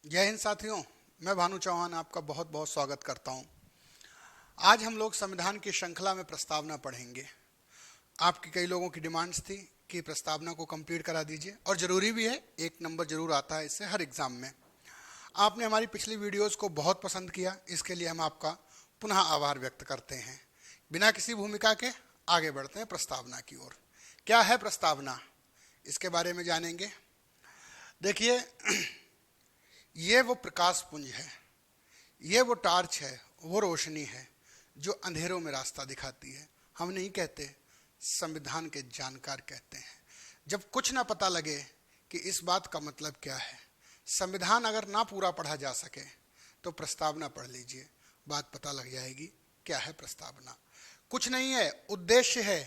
जय हिंद साथियों। मैं भानु चौहान आपका बहुत बहुत स्वागत करता हूं। आज हम लोग संविधान की श्रृंखला में प्रस्तावना पढ़ेंगे। आपकी कई लोगों की डिमांड्स थी कि प्रस्तावना को कंप्लीट करा दीजिए, और ज़रूरी भी है, 1 नंबर जरूर आता है इससे हर एग्जाम में। आपने हमारी पिछली वीडियोस को बहुत पसंद किया, इसके लिए हम आपका पुनः आभार व्यक्त करते हैं। बिना किसी भूमिका के आगे बढ़ते हैं प्रस्तावना की ओर। क्या है प्रस्तावना, इसके बारे में जानेंगे। देखिए, ये वो प्रकाश पुंज है, ये वो टार्च है, वो रोशनी है जो अंधेरों में रास्ता दिखाती है। हम नहीं कहते, संविधान के जानकार कहते हैं। जब कुछ ना पता लगे कि इस बात का मतलब क्या है, संविधान अगर ना पूरा पढ़ा जा सके तो प्रस्तावना पढ़ लीजिए, बात पता लग जाएगी क्या है प्रस्तावना। कुछ नहीं है, उद्देश्य है,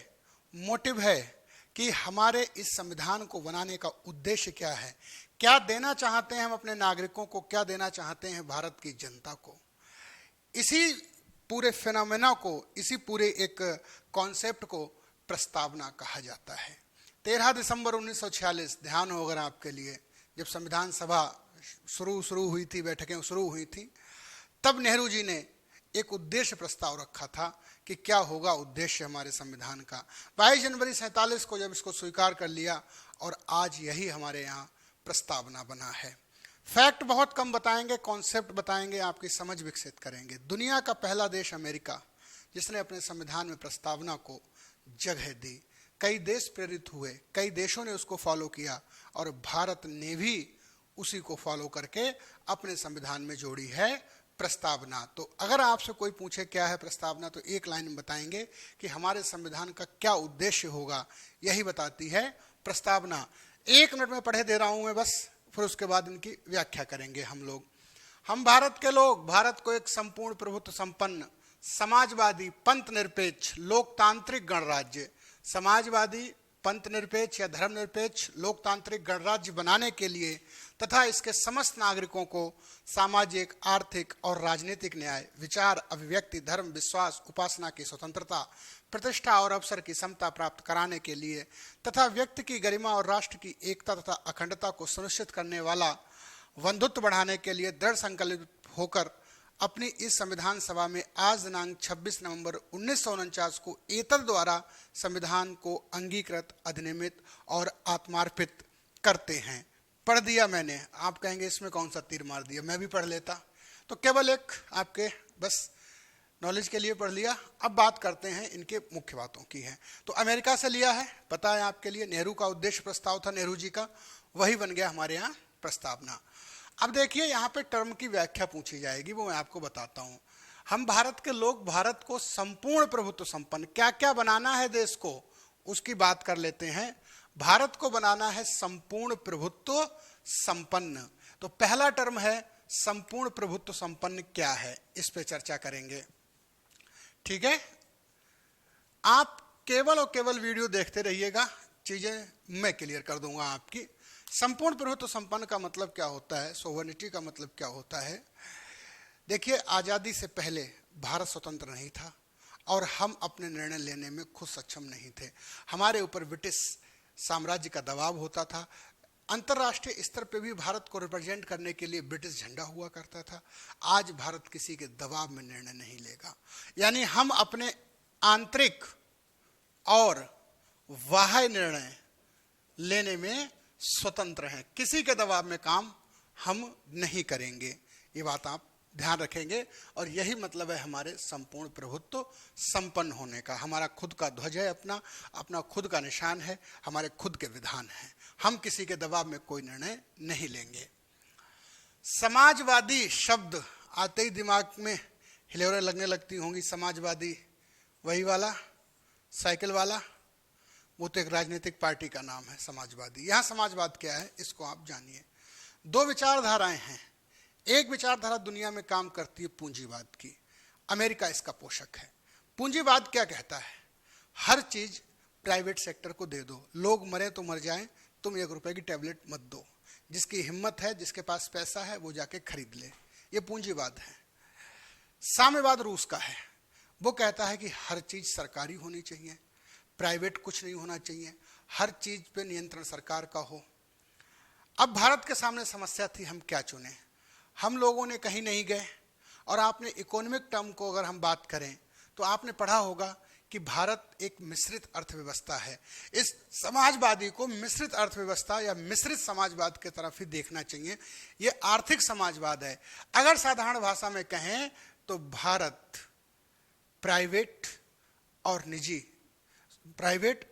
मोटिव है कि हमारे इस संविधान को बनाने का उद्देश्य क्या है, क्या देना चाहते हैं हम अपने नागरिकों को, क्या देना चाहते हैं भारत की जनता को। इसी पूरे फिनोमेना को, इसी पूरे एक कॉन्सेप्ट को प्रस्तावना कहा जाता है। 13 दिसंबर 1946, ध्यान हो अगर आपके लिए, जब संविधान सभा शुरू हुई थी, बैठकें शुरू हुई थी, तब नेहरू जी ने एक उद्देश्य प्रस्ताव रखा था कि क्या होगा उद्देश्य हमारे संविधान का। 22 जनवरी 47 को जब इसको स्वीकार कर लिया, और आज यही हमारे यहाँ प्रस्तावना बना है। फैक्ट बहुत कम बताएंगे, कॉन्सेप्ट बताएंगे, आपकी समझ विकसित करेंगे। दुनिया का पहला देश अमेरिका, जिसने अपने संविधान में प्रस्तावना को जगह दी। कई देश प्रेरित हुए, कई देशों ने उसको फॉलो किया, और भारत ने भी उसी को फॉलो करके अपने संविधान में जोड़ी है प्रस्तावना। तो अगर आपसे कोई पूछे क्या है प्रस्तावना, तो एक लाइन में बताएंगे कि हमारे संविधान का क्या उद्देश्य होगा, यही बताती है प्रस्तावना। 1 मिनट में पढ़े दे रहा हूं मैं बस, फिर उसके बाद इनकी व्याख्या करेंगे हम लोग। हम भारत के लोग भारत को एक संपूर्ण प्रभुत्व संपन्न, समाजवादी, पंथ निरपेक्ष, लोकतांत्रिक गणराज्य, समाजवादी, पंथ निरपेक्ष या धर्मनिरपेक्ष लोकतांत्रिक गणराज्य बनाने के लिए तथा इसके समस्त नागरिकों को सामाजिक, आर्थिक और राजनीतिक न्याय, विचार, अभिव्यक्ति, धर्म, विश्वास, उपासना की स्वतंत्रता, प्रतिष्ठा और अवसर की समता प्राप्त कराने के लिए तथा व्यक्ति की गरिमा और राष्ट्र की एकता तथा अखंडता को सुनिश्चित करने वाला बंधुत्व बढ़ाने के लिए दृढ़ संकल्पित होकर अपनी इस संविधान सभा में आज दिनांक 26 नवंबर 1949 को एतद द्वारा संविधान को अंगीकृत, अधिनियमित और आत्मार्पित करते हैं। पढ़ दिया मैंने। आप कहेंगे इसमें कौन सा तीर मार दिया, मैं भी पढ़ लेता। तो केवल एक आपके बस नॉलेज के लिए पढ़ लिया। अब बात करते हैं इनके मुख्य बातों की है। तो अमेरिका से लिया है, पता है आपके लिए, नेहरू का उद्देश्य प्रस्ताव था नेहरू जी का, वही बन गया हमारे यहाँ प्रस्तावना। अब देखिए, यहाँ पे टर्म की व्याख्या पूछी जाएगी, वो मैं आपको बताता हूँ। हम भारत के लोग भारत को संपूर्ण प्रभुत्व संपन्न, क्या क्या बनाना है देश को, उसकी बात कर लेते हैं। भारत को बनाना है संपूर्ण प्रभुत्व संपन्न। तो पहला टर्म है संपूर्ण प्रभुत्व संपन्न क्या है, इस पे चर्चा करेंगे। ठीक है, आप केवल और केवल वीडियो देखते रहिएगा, चीजें मैं क्लियर कर दूंगा आपकी। संपूर्ण प्रभुत्व संपन्न का मतलब क्या होता है, सोवरेनिटी का मतलब क्या होता है। देखिए, आजादी से पहले भारत स्वतंत्र नहीं था और हम अपने निर्णय लेने में खुद सक्षम नहीं थे। हमारे ऊपर ब्रिटिश साम्राज्य का दबाव होता था। अंतर्राष्ट्रीय स्तर पे भी भारत को रिप्रेजेंट करने के लिए ब्रिटिश झंडा हुआ करता था। आज भारत किसी के दबाव में निर्णय नहीं लेगा, यानी हम अपने आंतरिक और बाह्य निर्णय लेने में स्वतंत्र हैं, किसी के दबाव में काम हम नहीं करेंगे। ये बात आप ध्यान रखेंगे, और यही मतलब है हमारे संपूर्ण प्रभुत्व संपन्न होने का। हमारा खुद का ध्वज है, अपना अपना खुद का निशान है, हमारे खुद के विधान हैं, हम किसी के दबाव में कोई निर्णय नहीं लेंगे। समाजवादी शब्द आते ही दिमाग में हिलोरें लगने लगती होंगी। समाजवादी वही वाला साइकिल वाला, वो तो एक राजनीतिक पार्टी का नाम है समाजवादी। यहाँ समाजवाद क्या है, इसको आप जानिए। 2 विचारधाराएं हैं। एक विचारधारा दुनिया में काम करती है पूंजीवाद की, अमेरिका इसका पोषक है। पूंजीवाद क्या कहता है, हर चीज प्राइवेट सेक्टर को दे दो, लोग मरे तो मर जाएं, तुम 1 रुपए की टैबलेट मत दो, जिसकी हिम्मत है, जिसके पास पैसा है, वो जाके खरीद ले। ये पूंजीवाद है। साम्यवाद रूस का है, वो कहता है कि हर चीज सरकारी होनी चाहिए, प्राइवेट कुछ नहीं होना चाहिए, हर चीज पे नियंत्रण सरकार का हो। अब भारत के सामने समस्या थी, हम क्या चुने। हम लोगों ने कहीं नहीं गए। और आपने इकोनॉमिक टर्म को अगर हम बात करें तो आपने पढ़ा होगा कि भारत एक मिश्रित अर्थव्यवस्था है। इस समाजवादी को मिश्रित अर्थव्यवस्था या मिश्रित समाजवाद की तरफ ही देखना चाहिए। यह आर्थिक समाजवाद है। अगर साधारण भाषा में कहें तो भारत प्राइवेट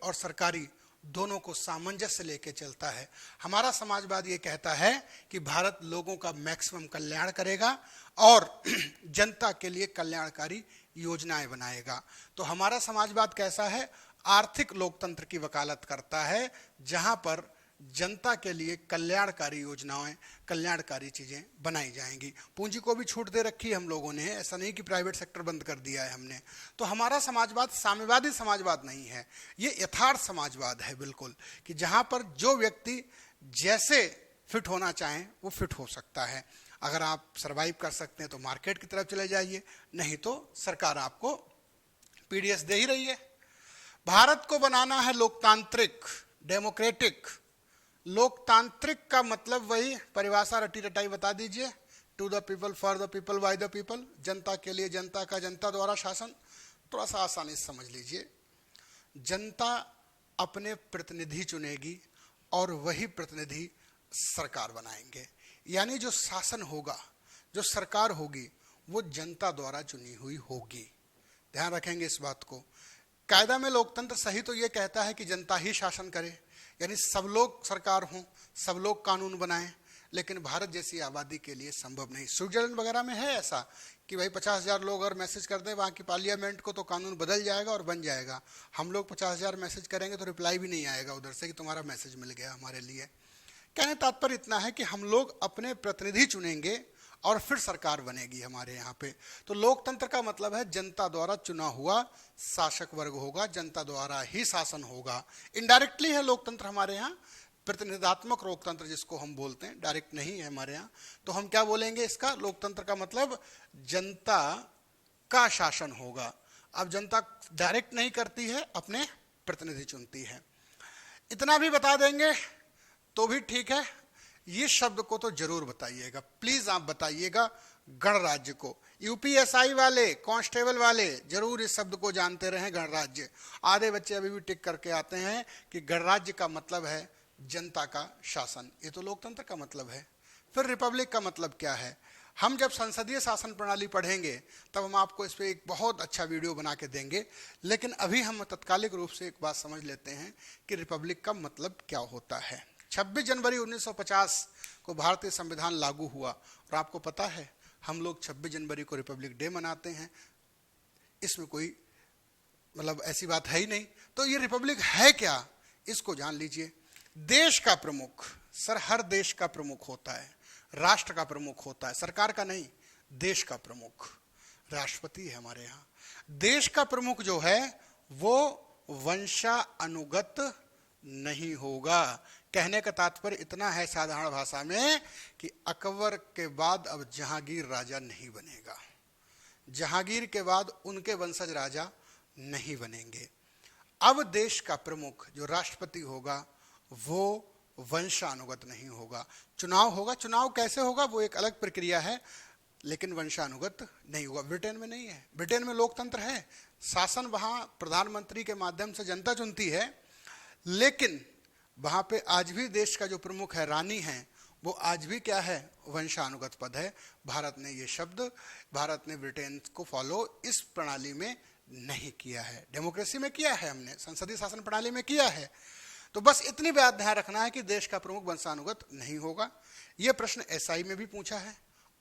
और सरकारी दोनों को सामंजस्य लेके चलता है। हमारा समाजवाद ये कहता है कि भारत लोगों का मैक्सिमम कल्याण करेगा और जनता के लिए कल्याणकारी योजनाएं बनाएगा। तो हमारा समाजवाद कैसा है? आर्थिक लोकतंत्र की वकालत करता है, जहां पर जनता के लिए कल्याणकारी योजनाएं, कल्याणकारी चीजें बनाई जाएंगी। पूंजी को भी छूट दे रखी है हम लोगों ने, ऐसा नहीं कि प्राइवेट सेक्टर बंद कर दिया है हमने। तो हमारा समाजवाद साम्यवादी समाजवाद नहीं है, ये यथार्थ समाजवाद है बिल्कुल, कि जहां पर जो व्यक्ति जैसे फिट होना चाहें वो फिट हो सकता है। अगर आप सरवाइव कर सकते हैं तो मार्केट की तरफ चले जाइए, नहीं तो सरकार आपको पीडीएस दे ही रही है। भारत को बनाना है लोकतांत्रिक, डेमोक्रेटिक। लोकतांत्रिक का मतलब वही परिभाषा रटी रटाई बता दीजिए, to the people, for the people, by the people, जनता के लिए, जनता का, जनता द्वारा शासन। थोड़ा सा आसानी से समझ लीजिए, जनता अपने प्रतिनिधि चुनेगी और वही प्रतिनिधि सरकार बनाएंगे। यानी जो शासन होगा, जो सरकार होगी, वो जनता द्वारा चुनी हुई होगी। ध्यान रखेंगे इस बात को। कायदा में लोकतंत्र सही तो ये कहता है कि जनता ही शासन करे, यानी सब लोग सरकार हों, सब लोग कानून बनाएं, लेकिन भारत जैसी आबादी के लिए संभव नहीं। स्विट्जरलैंड वगैरह में है ऐसा कि भाई 50,000 लोग अगर मैसेज कर दें वहाँ की पार्लियामेंट को तो कानून बदल जाएगा और बन जाएगा। हम लोग 50,000 मैसेज करेंगे तो रिप्लाई भी नहीं आएगा उधर से कि तुम्हारा मैसेज मिल गया हमारे लिए। कहने तात्पर्य इतना है कि हम लोग अपने प्रतिनिधि चुनेंगे और फिर सरकार बनेगी हमारे यहाँ पे। तो लोकतंत्र का मतलब है जनता द्वारा चुना हुआ शासक वर्ग होगा, जनता द्वारा ही शासन होगा। इनडायरेक्टली है लोकतंत्र हमारे यहाँ, प्रतिनिधात्मक लोकतंत्र जिसको हम बोलते हैं, डायरेक्ट नहीं है हमारे यहाँ। तो हम क्या बोलेंगे इसका? लोकतंत्र का मतलब जनता का शासन होगा। अब जनता डायरेक्ट नहीं करती है, अपने प्रतिनिधि चुनती है। इतना भी बता देंगे तो भी ठीक है। ये शब्द को तो जरूर बताइएगा, प्लीज आप बताइएगा गणराज्य को। यूपीएसआई वाले, कांस्टेबल वाले जरूर इस शब्द को जानते रहे, गणराज्य। आधे बच्चे अभी भी टिक करके आते हैं कि गणराज्य का मतलब है जनता का शासन। ये तो लोकतंत्र का मतलब है। फिर रिपब्लिक का मतलब क्या है? हम जब संसदीय शासन प्रणाली पढ़ेंगे तब हम आपको इस पर एक बहुत अच्छा वीडियो बना के देंगे, लेकिन अभी हम तत्कालिक रूप से एक बात समझ लेते हैं कि रिपब्लिक का मतलब क्या होता है। 26 जनवरी 1950 को भारतीय संविधान लागू हुआ और आपको पता है हम लोग 26 जनवरी को रिपब्लिक डे मनाते हैं। इसमें कोई मतलब ऐसी बात है ही नहीं। तो ये रिपब्लिक है क्या, इसको जान लीजिए। देश का प्रमुख, सर हर देश का प्रमुख होता है, राष्ट्र का प्रमुख होता है, सरकार का नहीं। देश का प्रमुख राष्ट्रपति है हमारे यहाँ। देश का प्रमुख जो है वो वंशानुगत नहीं होगा। कहने का तात्पर्य इतना है साधारण भाषा में कि अकबर के बाद अब जहांगीर राजा नहीं बनेगा, जहांगीर के बाद उनके वंशज राजा नहीं बनेंगे। अब देश का प्रमुख जो राष्ट्रपति होगा वो वंशानुगत नहीं होगा। चुनाव होगा, चुनाव कैसे होगा वो एक अलग प्रक्रिया है, लेकिन वंशानुगत नहीं होगा। ब्रिटेन में नहीं है, ब्रिटेन में लोकतंत्र है, शासन वहां प्रधानमंत्री के माध्यम से जनता चुनती है, लेकिन वहां पे आज भी देश का जो प्रमुख है, रानी है, वो आज भी क्या है? वंशानुगत पद है। भारत ने ये शब्द, भारत ने ब्रिटेन को फॉलो इस प्रणाली में नहीं किया है। डेमोक्रेसी में किया है हमने, संसदीय शासन प्रणाली में किया है। तो बस इतनी बात ध्यान रखना है कि देश का प्रमुख वंशानुगत नहीं होगा। यह प्रश्न एसआई में भी पूछा है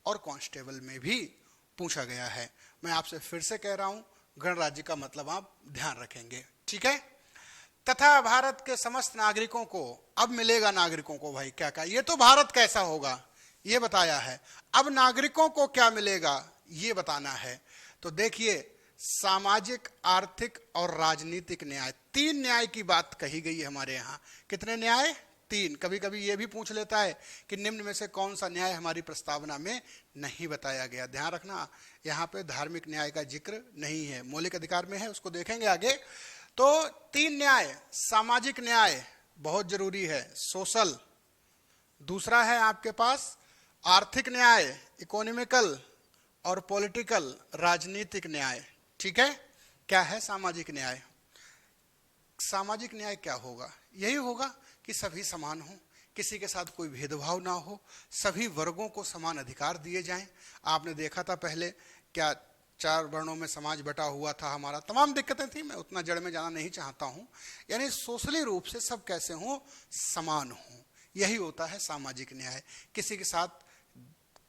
और कांस्टेबल में भी पूछा गया है। मैं आपसे फिर से कह रहा हूं, गणराज्य का मतलब आप ध्यान रखेंगे, ठीक है। तथा भारत के समस्त नागरिकों को, अब मिलेगा नागरिकों को भाई क्या क्या, ये तो भारत कैसा होगा ये बताया है, अब नागरिकों को क्या मिलेगा ये बताना है। तो देखिए, सामाजिक, आर्थिक और राजनीतिक न्याय, 3 न्याय की बात कही गई है हमारे यहाँ। कितने न्याय? 3। कभी कभी ये भी पूछ लेता है कि निम्न में से कौन सा न्याय हमारी प्रस्तावना में नहीं बताया गया। ध्यान रखना, यहाँ पे धार्मिक न्याय का जिक्र नहीं है, मौलिक अधिकार में है, उसको देखेंगे आगे। तो 3 न्याय, सामाजिक न्याय बहुत जरूरी है, सोशल। दूसरा है आपके पास आर्थिक न्याय, इकोनॉमिकल और पॉलिटिकल, राजनीतिक न्याय। ठीक है, क्या है सामाजिक न्याय? सामाजिक न्याय क्या होगा? यही होगा कि सभी समान हों, किसी के साथ कोई भेदभाव ना हो, सभी वर्गों को समान अधिकार दिए जाएं। आपने देखा था पहले क्या 4 वर्णों में समाज बटा हुआ था हमारा, तमाम दिक्कतें थी, मैं उतना जड़ में जाना नहीं चाहता हूं। यानी सोशली रूप से सब कैसे हों, समान हों, यही होता है सामाजिक न्याय। किसी के साथ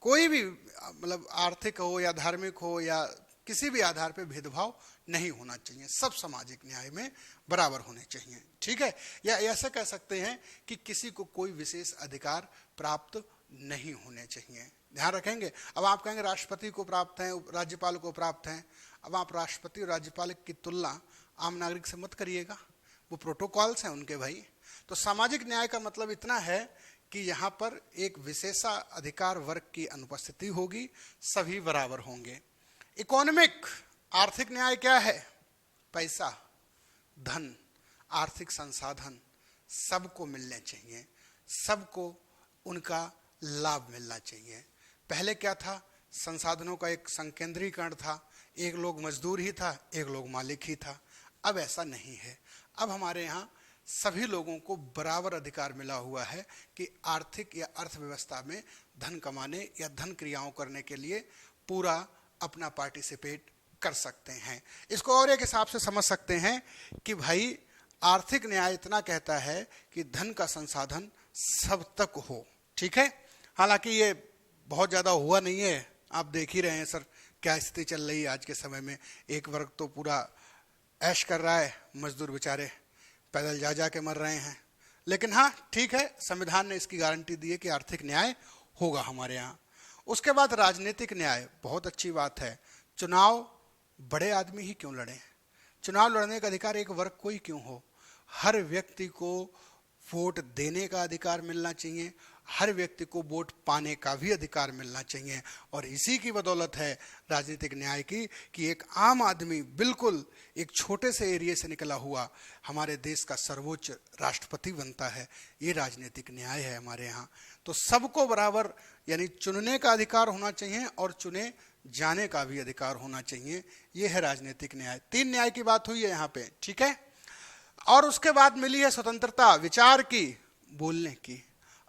कोई भी मतलब आर्थिक हो या धार्मिक हो या किसी भी आधार पर भेदभाव नहीं होना चाहिए, सब सामाजिक न्याय में बराबर होने चाहिए। ठीक है, या ऐसा कह सकते हैं कि किसी को कोई विशेष अधिकार प्राप्त नहीं होने चाहिए। ध्यान रखेंगे। अब आप कहेंगे राष्ट्रपति को प्राप्त है, राज्यपाल को प्राप्त है। अब आप राष्ट्रपति और राज्यपाल की तुलना आम नागरिक से मत करिएगा, वो प्रोटोकॉल्स हैं उनके भाई। तो सामाजिक न्याय का मतलब इतना है कि यहाँ पर एक विशेषा अधिकार वर्ग की अनुपस्थिति होगी, सभी बराबर होंगे। इकोनॉमिक, आर्थिक न्याय क्या है? पैसा, धन, आर्थिक संसाधन सबको मिलने चाहिए, सबको उनका लाभ मिलना चाहिए। पहले क्या था? संसाधनों का एक संकेंद्रीकरण था, एक लोग मजदूर ही था, एक लोग मालिक ही था। अब ऐसा नहीं है। अब हमारे यहाँ सभी लोगों को बराबर अधिकार मिला हुआ है कि आर्थिक या अर्थव्यवस्था में धन कमाने या धन क्रियाओं करने के लिए पूरा अपना पार्टिसिपेट कर सकते हैं। इसको और एक हिसाब से समझ सकते हैं कि भाई आर्थिक न्याय इतना कहता है कि धन का संसाधन सब तक हो। ठीक है, हालांकि ये बहुत ज़्यादा हुआ नहीं है, आप देख ही रहे हैं सर क्या स्थिति चल रही है आज के समय में। एक वर्ग तो पूरा ऐश कर रहा है, मजदूर बेचारे पैदल जा जा के मर रहे हैं। लेकिन हाँ ठीक है, संविधान ने इसकी गारंटी दी है कि आर्थिक न्याय होगा हमारे यहाँ। उसके बाद राजनीतिक न्याय, बहुत अच्छी बात है। चुनाव बड़े आदमी ही क्यों लड़ें? चुनाव लड़ने का अधिकार एक वर्ग को ही क्यों हो? हर व्यक्ति को वोट देने का अधिकार मिलना चाहिए, हर व्यक्ति को वोट पाने का भी अधिकार मिलना चाहिए। और इसी की बदौलत है राजनीतिक न्याय की कि एक आम आदमी बिल्कुल एक छोटे से एरिया से निकला हुआ हमारे देश का सर्वोच्च राष्ट्रपति बनता है। ये राजनीतिक न्याय है हमारे यहाँ। तो सबको बराबर यानी चुनने का अधिकार होना चाहिए और चुने जाने का भी अधिकार होना चाहिए। ये है राजनीतिक न्याय। 3 न्याय की बात हुई है यहाँ पे। ठीक है, और उसके बाद मिली है स्वतंत्रता, विचार की, बोलने की,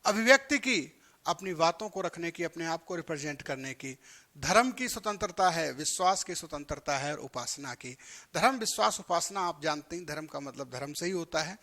अभिव्यक्ति की, अपनी बातों को रखने की, अपने आप को रिप्रेजेंट करने की। धर्म की स्वतंत्रता है, विश्वास की स्वतंत्रता है और उपासना की। धर्म, विश्वास, उपासना आप जानते हैं, धर्म का मतलब धर्म से ही होता है।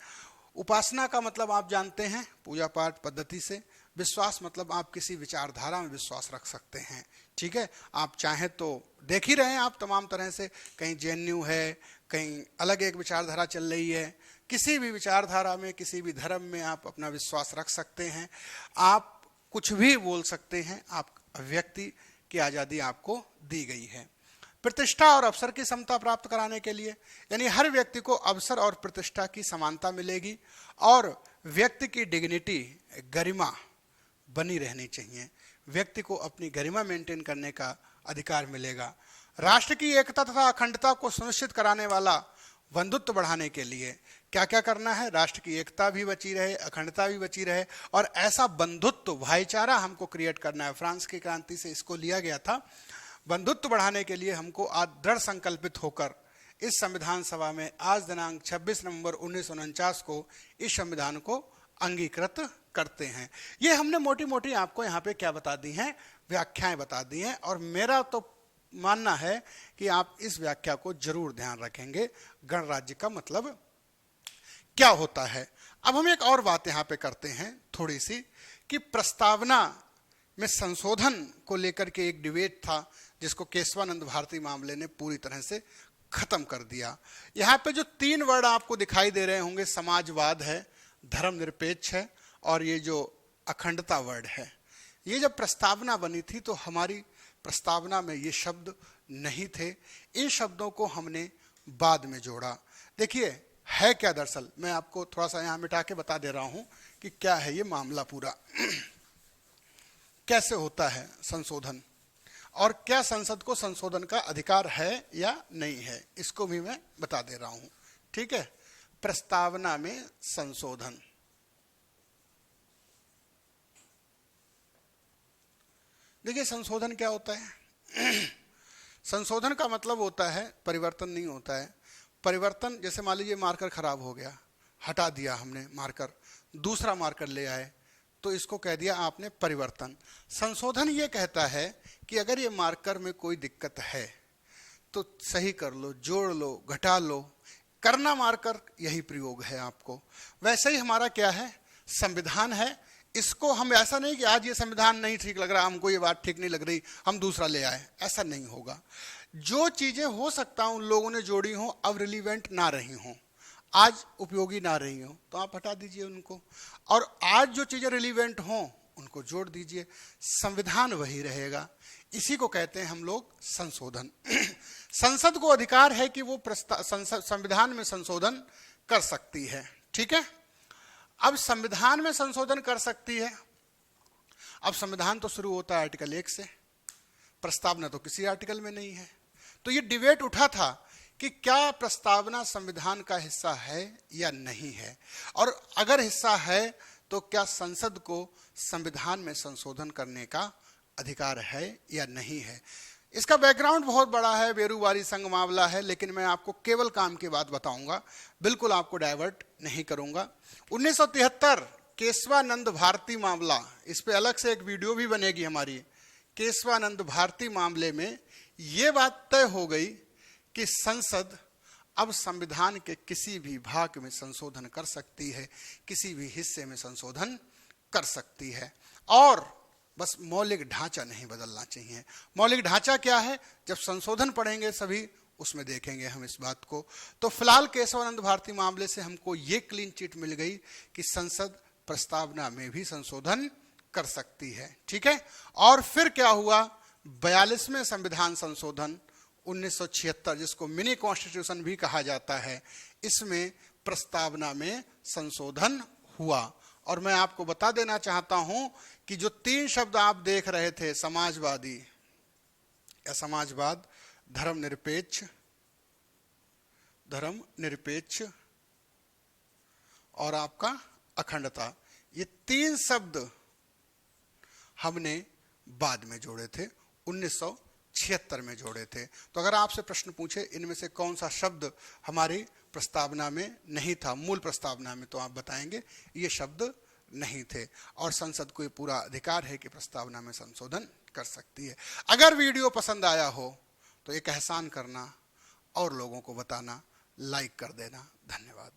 उपासना का मतलब आप जानते हैं पूजा पाठ पद्धति से। विश्वास मतलब आप किसी विचारधारा में विश्वास रख सकते हैं। ठीक है, आप चाहें तो देख ही रहे हैं आप तमाम तरह से, कहीं जेएनयू है, कहीं अलग एक विचारधारा चल रही है। किसी भी विचारधारा में, किसी भी धर्म में आप अपना विश्वास रख सकते हैं, आप कुछ भी बोल सकते हैं, आप अभिव्यक्ति की आज़ादी आपको दी गई है। प्रतिष्ठा और अवसर की समता प्राप्त कराने के लिए, यानी हर व्यक्ति को अवसर और प्रतिष्ठा की समानता मिलेगी और व्यक्ति की डिग्निटी, गरिमा बनी रहनी चाहिए। व्यक्ति को अपनी गरिमा मेंटेन करने का अधिकार मिलेगा। राष्ट्र की एकता तथा अखंडता को सुनिश्चित कराने वाला बंधुत्व बढ़ाने के लिए क्या क्या करना है? राष्ट्र की एकता भी बची रहे, अखंडता भी बची रहे और ऐसा बंधुत्व, भाईचारा हमको क्रिएट करना है। फ्रांस की क्रांति से इसको लिया गया था। बंधुत्व बढ़ाने के लिए हमको आज दृढ़ संकल्पित होकर इस संविधान सभा में आज दिनांक 26 नवंबर 1949 को इस संविधान को अंगीकृत करते हैं। ये हमने मोटी मोटी आपको यहाँ पे क्या बता दी हैं? व्याख्याएं बता दी हैं और मेरा तो मानना है कि आप इस व्याख्या को जरूर ध्यान रखेंगे। गणराज्य का मतलब क्या होता है? अब हम एक और बात यहाँ पे करते हैं थोड़ी सी कि प्रस्तावना में संशोधन को लेकर के एक डिबेट था जिसको केशवानंद भारती मामले ने पूरी तरह से खत्म कर दिया। यहाँ पे जो 3 वर्ड आपको दिखाई दे रहे होंगे, समाजवाद है, धर्मनिरपेक्ष है और ये जो अखंडता वर्ड है, ये जब प्रस्तावना बनी थी तो हमारी प्रस्तावना में ये शब्द नहीं थे। इन शब्दों को हमने बाद में जोड़ा। देखिए है क्या, दरअसल मैं आपको थोड़ा सा यहाँ मिटा के बता दे रहा हूँ कि क्या है ये मामला पूरा कैसे होता है संशोधन और क्या संसद को संशोधन का अधिकार है या नहीं है, इसको भी मैं बता दे रहा हूँ। ठीक है, प्रस्तावना में संशोधन, देखिए संशोधन क्या होता है? संशोधन का मतलब होता है परिवर्तन नहीं होता है। परिवर्तन जैसे मान लीजिए मार्कर खराब हो गया, हटा दिया हमने मार्कर, दूसरा मार्कर ले आए, तो इसको कह दिया आपने परिवर्तन। संशोधन ये कहता है कि अगर ये मार्कर में कोई दिक्कत है तो सही कर लो, जोड़ लो, घटा लो, करना मार्कर यही प्रयोग है आपको। वैसे ही हमारा क्या है, संविधान है। इसको हम ऐसा नहीं कि आज ये संविधान नहीं ठीक लग रहा, हमको ये बात ठीक नहीं लग रही, हम दूसरा ले आए, ऐसा नहीं होगा। जो चीजें हो सकता उन लोगों ने जोड़ी हो अब रिलीवेंट ना रही हो, आज उपयोगी ना रही हो, तो आप हटा दीजिए उनको, और आज जो चीजें रिलीवेंट हो उनको जोड़ दीजिए। संविधान वही रहेगा। इसी को कहते हैं हम लोग संशोधन। संसद को अधिकार है कि वो संविधान में संशोधन कर सकती है। ठीक है, अब संविधान में संशोधन कर सकती है। अब संविधान तो शुरू होता है आर्टिकल 1 से, प्रस्तावना तो किसी आर्टिकल में नहीं है। तो ये डिबेट उठा था कि क्या प्रस्तावना संविधान का हिस्सा है या नहीं है, और अगर हिस्सा है तो क्या संसद को संविधान में संशोधन करने का अधिकार है या नहीं है। इसका बैकग्राउंड बहुत बड़ा है, बेरूवारी संघ मामला है, लेकिन मैं आपको केवल काम की बात बताऊंगा, बिल्कुल आपको डाइवर्ट नहीं करूंगा। 1973 केशवानंद भारती मामला, इस पे अलग से एक वीडियो भी बनेगी हमारी। केशवानंद भारती मामले में यह बात तय हो गई कि संसद अब संविधान के किसी भी भाग में संशोधन कर सकती है, किसी भी हिस्से में संशोधन कर सकती है, और बस मौलिक ढांचा नहीं बदलना चाहिए। मौलिक ढांचा क्या है, जब संशोधन पढ़ेंगे सभी उसमें देखेंगे हम इस बात को। तो फिलहाल केशवानंद भारती मामले से हमको ये क्लीन चिट मिल गई कि संसद प्रस्तावना में भी संशोधन कर सकती है। ठीक है, और फिर क्या हुआ, 42वें संविधान संशोधन 1976, जिसको मिनी कॉन्स्टिट्यूशन भी कहा जाता है, इसमें प्रस्तावना में संशोधन हुआ। और मैं आपको बता देना चाहता हूं कि जो 3 शब्द आप देख रहे थे, समाजवादी या समाजवाद, धर्मनिरपेक्ष और आपका अखंडता, ये 3 शब्द हमने बाद में जोड़े थे, 1976 में जोड़े थे। तो अगर आपसे प्रश्न पूछे इनमें से कौन सा शब्द हमारी प्रस्तावना में नहीं था, मूल प्रस्तावना में, तो आप बताएंगे ये शब्द नहीं थे। और संसद को ये पूरा अधिकार है कि प्रस्तावना में संशोधन कर सकती है। अगर वीडियो पसंद आया हो तो एक एहसान करना और लोगों को बताना, लाइक कर देना। धन्यवाद।